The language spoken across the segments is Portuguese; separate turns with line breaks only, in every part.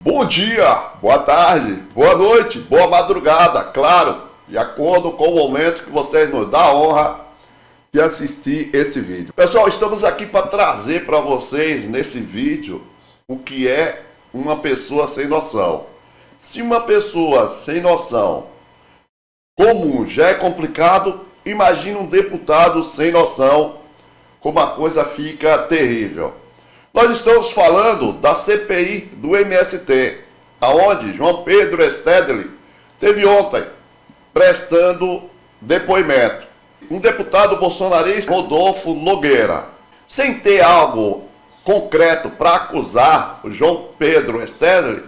Bom dia, boa tarde, boa noite, boa madrugada, claro, de acordo com o momento que vocês nos dão a honra de assistir esse vídeo. Pessoal, estamos aqui para trazer para vocês nesse vídeo o que é uma pessoa sem noção. Se uma pessoa sem noção comum já é complicado, imagina um deputado sem noção, como a coisa fica terrível. Nós estamos falando da CPI do MST, aonde João Pedro Stedley teve ontem prestando depoimento. Um deputado bolsonarista, Rodolfo Nogueira, sem ter algo concreto para acusar o João Pedro Stedley,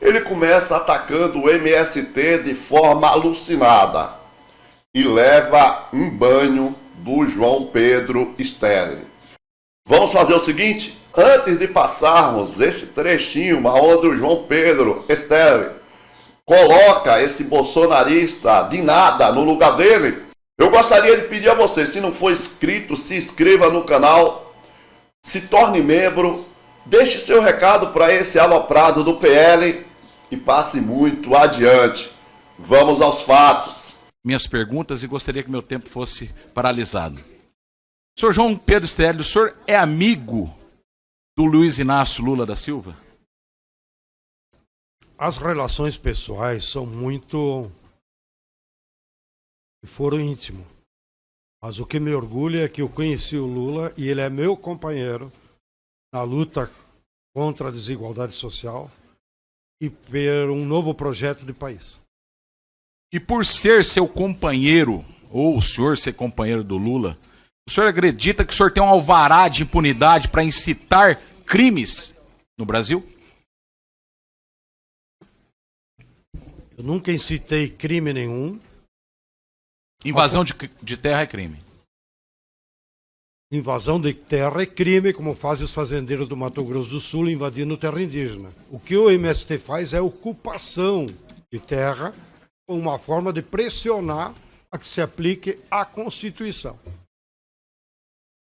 ele começa atacando o MST de forma alucinada e leva um banho do João Pedro Stedley. Vamos fazer o seguinte? Antes de passarmos esse trechinho onde o João Pedro Stedley coloca esse bolsonarista de nada no lugar dele, eu gostaria de pedir a você, se não for inscrito, se inscreva no canal, se torne membro, deixe seu recado para esse aloprado do PL e passe muito adiante. Vamos aos fatos.
Minhas perguntas e gostaria que meu tempo fosse paralisado. Senhor João Pedro Stedley, o senhor é amigo do Luiz Inácio Lula da Silva?
As relações pessoais são muito... foram íntimas. Mas o que me orgulha é que eu conheci o Lula e ele é meu companheiro na luta contra a desigualdade social e por um novo projeto de país.
E por ser seu companheiro, ou o senhor ser companheiro do Lula, o senhor acredita que o senhor tem um alvará de impunidade para incitar crimes no Brasil?
Eu nunca incitei crime nenhum.
Invasão de terra é crime.
Invasão de terra é crime, como fazem os fazendeiros do Mato Grosso do Sul invadindo terra indígena. O que o MST faz é ocupação de terra, uma forma de pressionar a que se aplique a Constituição.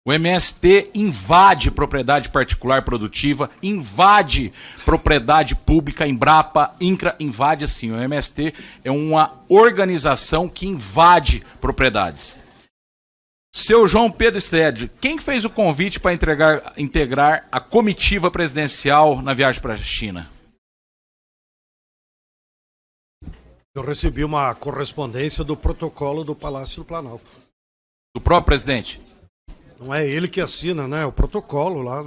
O MST invade propriedade particular produtiva, invade propriedade pública, Embrapa, INCRA, invade sim. O MST é uma organização que invade propriedades. Seu João Pedro Stedley, quem fez o convite para integrar a comitiva presidencial na viagem para a China?
Eu recebi uma correspondência do protocolo do Palácio do Planalto.
Do próprio presidente?
Não é ele que assina, né? É o protocolo lá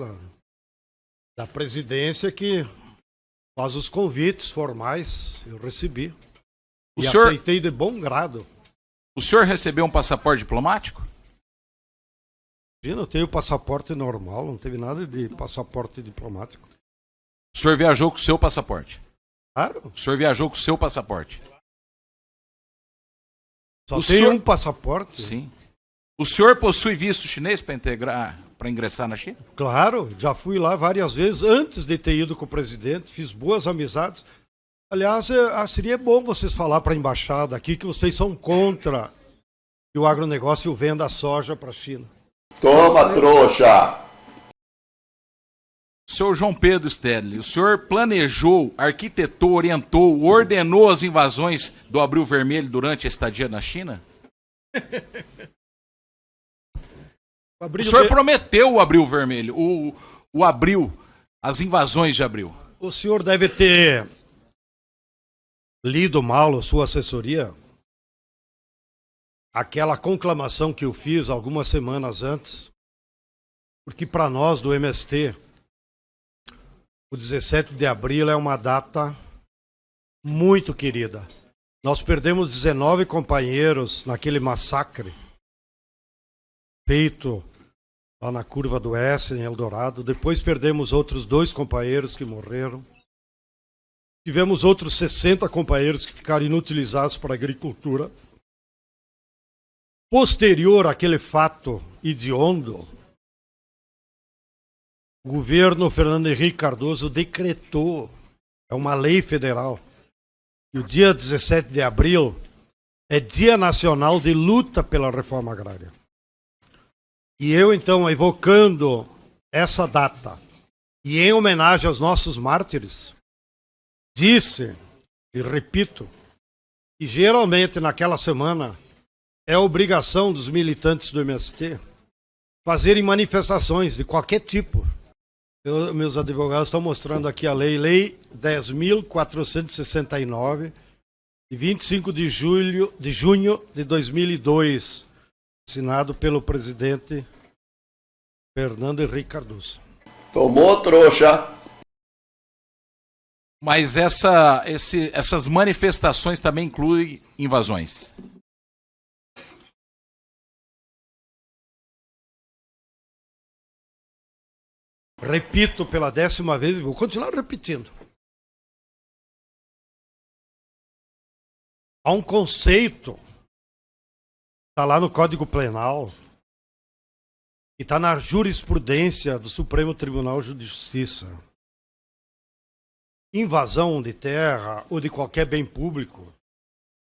da presidência que faz os convites formais. Eu recebi. Aceitei de bom grado.
O senhor recebeu um passaporte diplomático?
Imagina, eu tenho passaporte normal, não teve nada de passaporte diplomático.
O senhor viajou com o seu passaporte?
Claro.
O senhor viajou com o seu passaporte?
Só tem um passaporte?
Sim. O senhor possui visto chinês para ingressar na China?
Claro, já fui lá várias vezes antes de ter ido com o presidente, fiz boas amizades. Aliás, seria bom vocês falar para a embaixada aqui que vocês são contra que o agronegócio venda a soja para a China.
Toma, trouxa!
Senhor João Pedro Stedley, o senhor planejou, arquitetou, orientou, ordenou as invasões do Abril Vermelho durante a estadia na China? O senhor prometeu o Abril Vermelho, o Abril, as invasões de Abril.
O senhor deve ter lido mal a sua assessoria. Aquela conclamação que eu fiz algumas semanas antes, porque para nós do MST, o 17 de abril é uma data muito querida. Nós perdemos 19 companheiros naquele massacre feito lá na Curva do S, em Eldorado. Depois perdemos outros 2 companheiros que morreram. Tivemos outros 60 companheiros que ficaram inutilizados para a agricultura. Posterior àquele fato hediondo, o governo Fernando Henrique Cardoso decretou, é uma lei federal, que o dia 17 de abril é Dia Nacional de Luta pela Reforma Agrária. E eu, então, evocando essa data, e em homenagem aos nossos mártires, disse, e repito, que geralmente naquela semana é obrigação dos militantes do MST fazerem manifestações de qualquer tipo. Meus advogados estão mostrando aqui a lei 10.469, de 25 de junho de 2002, assinado pelo presidente Fernando Henrique Cardoso.
Tomou, trouxa.
Mas essas manifestações também incluem invasões.
Repito pela 10ª vez e vou continuar repetindo. Há um conceito, está lá no Código Penal, e está na jurisprudência do Supremo Tribunal de Justiça. Invasão de terra ou de qualquer bem público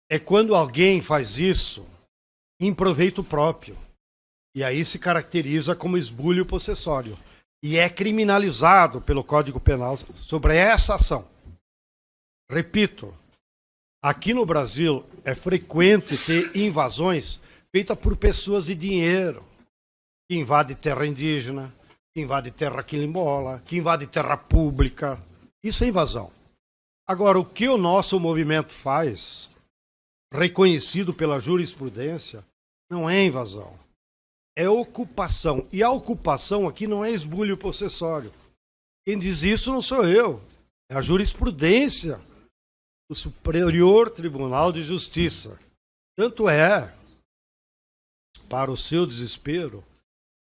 é quando alguém faz isso em proveito próprio. E aí se caracteriza como esbulho possessório. E é criminalizado pelo Código Penal sobre essa ação. Repito, aqui no Brasil é frequente ter invasões feitas por pessoas de dinheiro, que invade terra indígena, que invade terra quilombola, que invade terra pública. Isso é invasão. Agora, o que o nosso movimento faz, reconhecido pela jurisprudência, não é invasão. É ocupação. E a ocupação aqui não é esbulho possessório. Quem diz isso não sou eu. É a jurisprudência do Superior Tribunal de Justiça. Tanto é, para o seu desespero,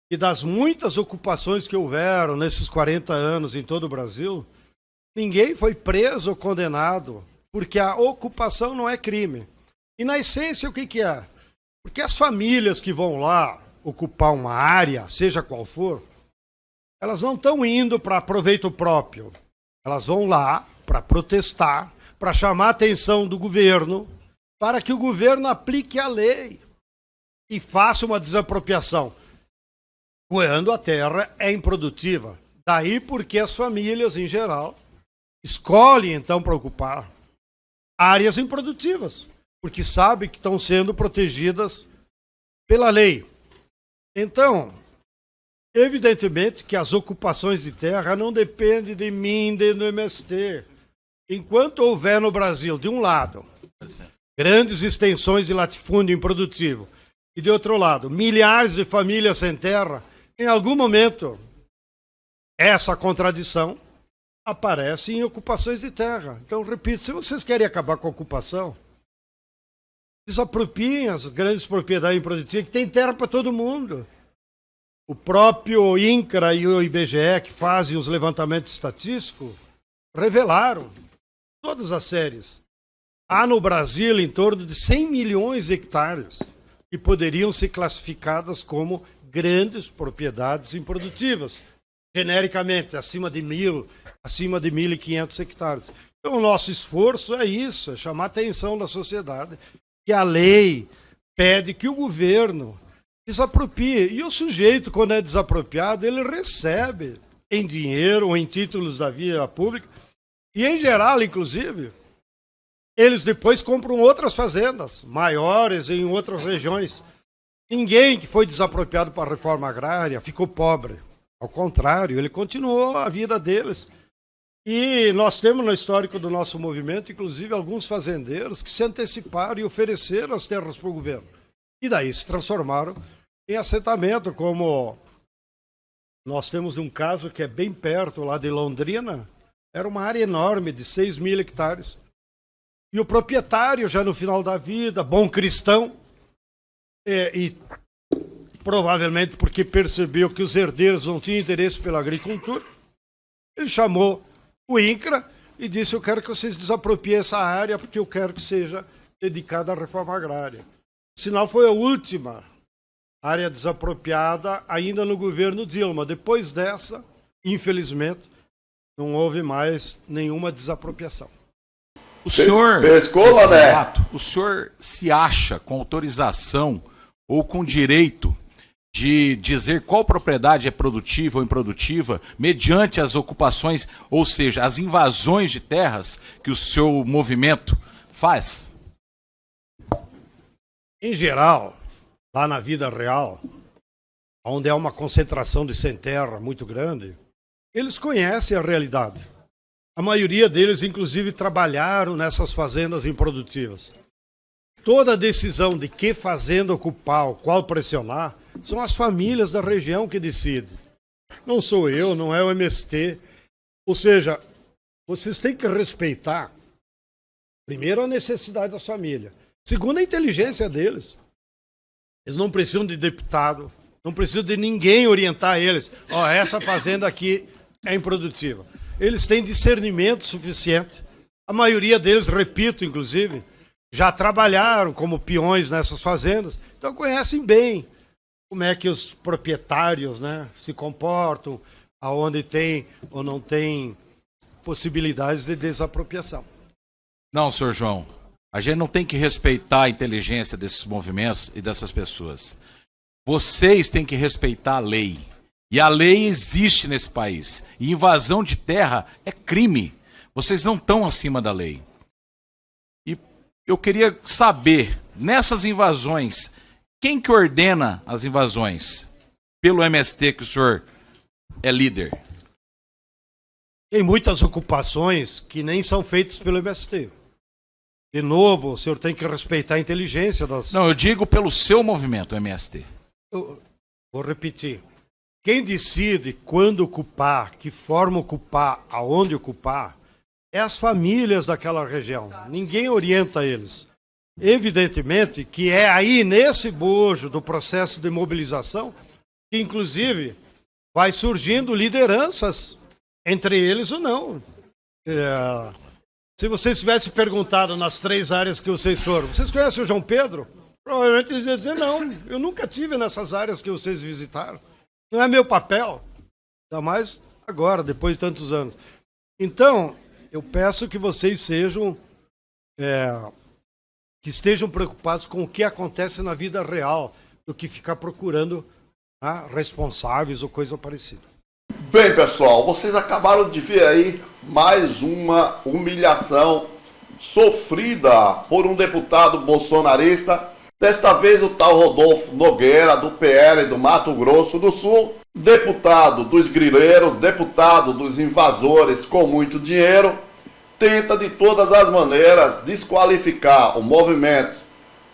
que das muitas ocupações que houveram nesses 40 anos em todo o Brasil, ninguém foi preso ou condenado, porque a ocupação não é crime. E na essência o que é? Porque as famílias que vão lá ocupar uma área, seja qual for, elas não estão indo para proveito próprio. Elas vão lá para protestar, para chamar a atenção do governo, para que o governo aplique a lei e faça uma desapropriação, quando a terra é improdutiva. Daí porque as famílias, em geral, escolhem, então, para ocupar áreas improdutivas, porque sabem que estão sendo protegidas pela lei. Então, evidentemente que as ocupações de terra não dependem de mim, nem do MST. Enquanto houver no Brasil, de um lado, grandes extensões de latifúndio improdutivo, e de outro lado, milhares de famílias sem terra, em algum momento, essa contradição aparece em ocupações de terra. Então, repito, se vocês querem acabar com a ocupação, desapropriem as grandes propriedades improdutivas, que tem terra para todo mundo. O próprio INCRA e o IBGE, que fazem os levantamentos estatísticos, revelaram, todas as séries, há no Brasil em torno de 100 milhões de hectares que poderiam ser classificadas como grandes propriedades improdutivas, genericamente, acima de 1.500 hectares. Então, o nosso esforço é isso, é chamar a atenção da sociedade, que a lei pede que o governo desaproprie. E o sujeito, quando é desapropriado, ele recebe em dinheiro ou em títulos da via pública, e em geral, inclusive, eles depois compram outras fazendas, maiores em outras regiões. Ninguém que foi desapropriado para a reforma agrária ficou pobre. Ao contrário, ele continuou a vida deles. E nós temos no histórico do nosso movimento, inclusive, alguns fazendeiros que se anteciparam e ofereceram as terras para o governo. E daí se transformaram em assentamento, como nós temos um caso que é bem perto, lá de Londrina, era uma área enorme de 6.000 hectares. E o proprietário, já no final da vida, bom cristão, e provavelmente porque percebeu que os herdeiros não tinham interesse pela agricultura, ele chamou o INCRA e disse: eu quero que vocês desapropriem essa área porque eu quero que seja dedicada à reforma agrária. Sinal, foi a última área desapropriada ainda no governo Dilma. Depois dessa, infelizmente, não houve mais nenhuma desapropriação.
O senhor,
pescou, Mané?
O senhor se acha com autorização ou com direito de dizer qual propriedade é produtiva ou improdutiva mediante as ocupações, ou seja, as invasões de terras que o seu movimento faz?
Em geral, lá na vida real, onde há uma concentração de sem terra muito grande, eles conhecem a realidade. A maioria deles, inclusive, trabalharam nessas fazendas improdutivas. Toda a decisão de que fazenda ocupar ou qual pressionar são as famílias da região que decidem. Não sou eu, não é o MST. Ou seja, vocês têm que respeitar, primeiro, a necessidade das famílias. Segundo, a inteligência deles. Eles não precisam de deputado, não precisam de ninguém orientar eles. Ó, essa fazenda aqui é improdutiva. Eles têm discernimento suficiente. A maioria deles, repito, inclusive, já trabalharam como peões nessas fazendas, então conhecem bem como é que os proprietários, né, se comportam, aonde tem ou não tem possibilidades de desapropriação.
Não, senhor João, a gente não tem que respeitar a inteligência desses movimentos e dessas pessoas. Vocês têm que respeitar a lei. E a lei existe nesse país. E invasão de terra é crime. Vocês não estão acima da lei. E eu queria saber, nessas invasões, quem que ordena as invasões? Pelo MST, que o senhor é líder.
Tem muitas ocupações que nem são feitas pelo MST. De novo, o senhor tem que respeitar a inteligência das...
Não, eu digo pelo seu movimento, MST.
Eu vou repetir. Quem decide quando ocupar, que forma ocupar, aonde ocupar, é as famílias daquela região. Ninguém orienta eles. Evidentemente que é aí, nesse bojo do processo de mobilização, que inclusive vai surgindo lideranças, entre eles ou não. Se vocês tivessem perguntado nas 3 áreas que vocês foram, vocês conhecem o João Pedro? Provavelmente eles iam dizer, não, eu nunca tive nessas áreas que vocês visitaram. Não é meu papel. Ainda mais agora, depois de tantos anos. Então, eu peço que vocês sejam, que estejam preocupados com o que acontece na vida real, do que ficar procurando responsáveis ou coisa parecida.
Bem, pessoal, vocês acabaram de ver aí mais uma humilhação sofrida por um deputado bolsonarista. Desta vez o tal Rodolfo Nogueira, do PL do Mato Grosso do Sul, deputado dos grileiros, deputado dos invasores com muito dinheiro, tenta de todas as maneiras desqualificar o movimento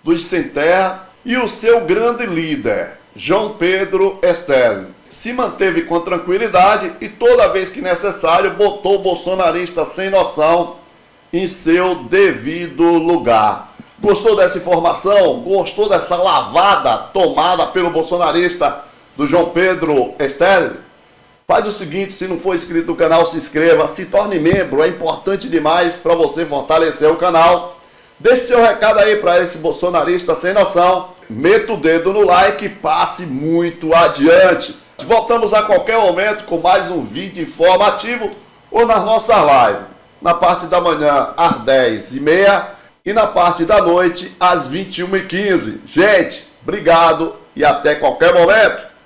dos sem terra e o seu grande líder, João Pedro Sterling. Se manteve com tranquilidade e toda vez que necessário botou o bolsonarista sem noção em seu devido lugar. Gostou dessa informação? Gostou dessa lavada tomada pelo bolsonarista do João Pedro Sterling? Faz o seguinte, se não for inscrito no canal, se inscreva, se torne membro, é importante demais para você fortalecer o canal. Deixe seu recado aí para esse bolsonarista sem noção, meta o dedo no like e passe muito adiante. Voltamos a qualquer momento com mais um vídeo informativo ou nas nossas lives, na parte da manhã às 10h30 e na parte da noite às 21h15. Gente, obrigado e até qualquer momento.